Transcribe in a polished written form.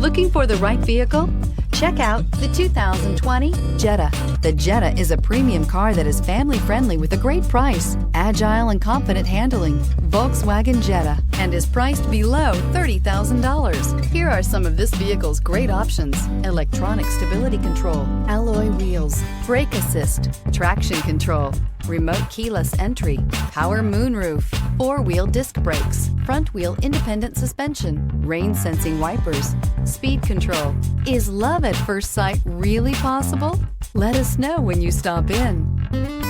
Looking for the right vehicle? Check out the 2020 Jetta. The Jetta is a premium car that is family-friendly with a great price, agile and confident handling. Volkswagen Jetta, and is priced below $30,000. Here are some of this vehicle's great options: electronic stability control, alloy wheels, brake assist, traction control, remote keyless entry, power moonroof, four-wheel disc brakes, front-wheel independent suspension, rain-sensing wipers, speed control. Is love at first sight really possible? Let us know when you stop in.